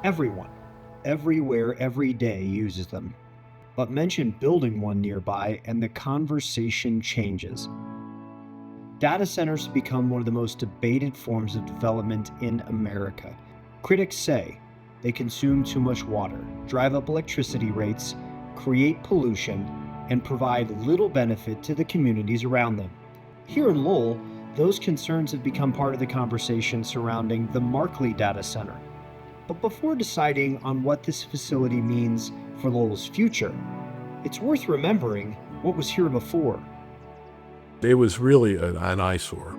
Everyone, everywhere, every day uses them. But mention building one nearby and the conversation changes. Data centers become one of the most debated forms of development in America. Critics say they consume too much water, drive up electricity rates, create pollution, and provide little benefit to the communities around them. Here in Lowell, those concerns have become part of the conversation surrounding the Markley data center. But before deciding on what this facility means for Lowell's future, it's worth remembering what was here before. It was really an eyesore.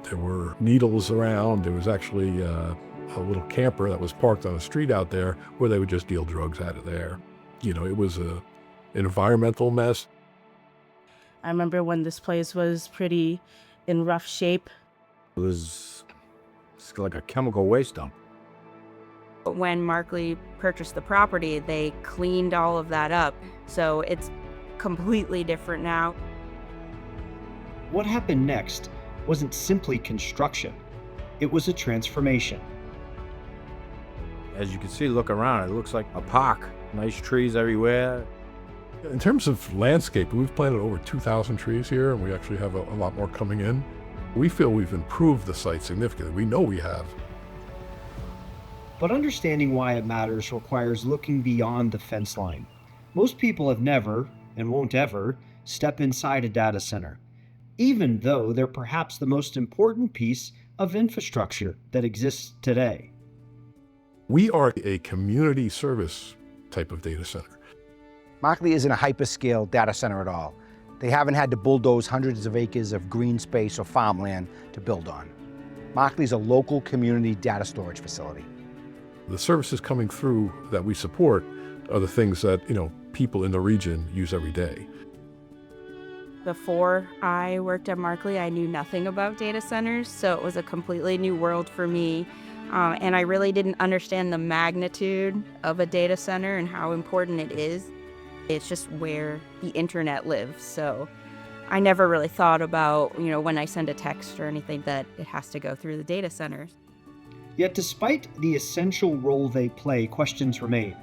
There were needles around. There was actually a little camper that was parked on a street out there where they would just deal drugs out of there. It was an environmental mess. I remember when this place was pretty in rough shape. It's like a chemical waste dump. When Markley purchased the property, they cleaned all of that up, so it's completely different now. What happened next wasn't simply construction, it was a transformation. As you can see, look around, it looks like a park. Nice trees everywhere. In terms of landscape, we've planted over 2,000 trees here, and we actually have a lot more coming in. We feel we've improved the site significantly. We know we have. But understanding why it matters requires looking beyond the fence line. Most people have never, and won't ever, step inside a data center, even though they're perhaps the most important piece of infrastructure that exists today. We are a community service type of data center. Markley isn't a hyperscale data center at all. They haven't had to bulldoze hundreds of acres of green space or farmland to build on. Markley's a local community data storage facility. The services coming through that we support are the things that, people in the region use every day. Before I worked at Markley, I knew nothing about data centers, so it was a completely new world for me. And I really didn't understand the magnitude of a data center and how important it is. It's just where the internet lives, so I never really thought about, when I send a text or anything, that it has to go through the data centers. Yet despite the essential role they play, questions remain.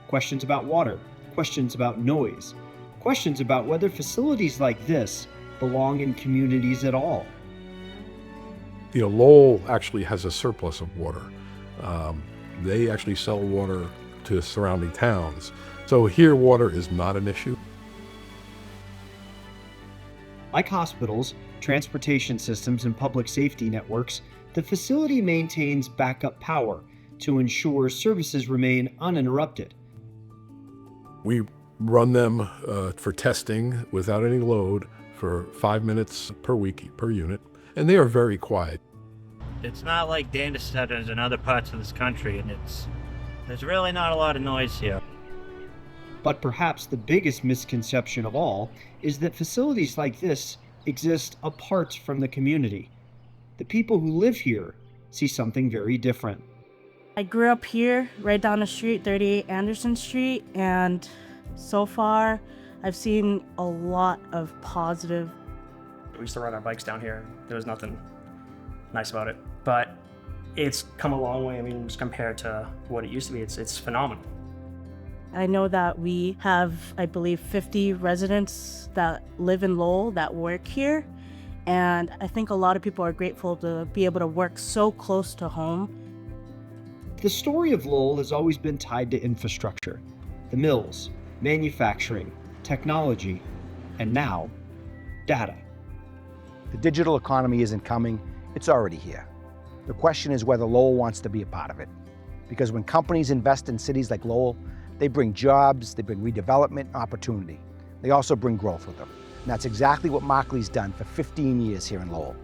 Questions about water, questions about noise, questions about whether facilities like this belong in communities at all. Lowell actually has a surplus of water. They actually sell water to surrounding towns. So here, water is not an issue. Like hospitals, transportation systems, and public safety networks, the facility maintains backup power to ensure services remain uninterrupted. We run them for testing without any load for 5 minutes per week per unit, and they are very quiet. It's not like data centers in other parts of this country, and there's really not a lot of noise here. But perhaps the biggest misconception of all is that facilities like this exist apart from the community. The people who live here see something very different. I grew up here, right down the street, 38 Anderson Street, and so far I've seen a lot of positive. We used to ride our bikes down here. There was nothing nice about it, but it's come a long way. Just compared to what it used to be, it's phenomenal. I know that we have, I believe, 50 residents that live in Lowell that work here, and I think a lot of people are grateful to be able to work so close to home. The story of Lowell has always been tied to infrastructure. The mills, manufacturing, technology, and now, data. The digital economy isn't coming, it's already here. The question is whether Lowell wants to be a part of it. Because when companies invest in cities like Lowell, they bring jobs, they bring redevelopment, opportunity. They also bring growth with them. And that's exactly what Markley's done for 15 years here in Lowell.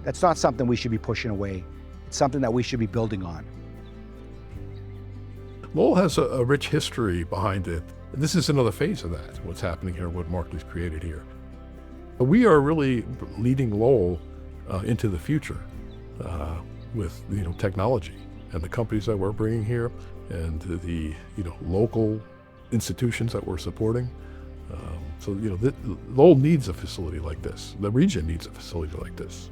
That's not something we should be pushing away. It's something that we should be building on. Lowell has a rich history behind it. This is another phase of that, what's happening here, what Markley's created here. We are really leading Lowell into the future with technology and the companies that we're bringing here and the local institutions that we're supporting. So Lowell needs a facility like this. The region needs a facility like this.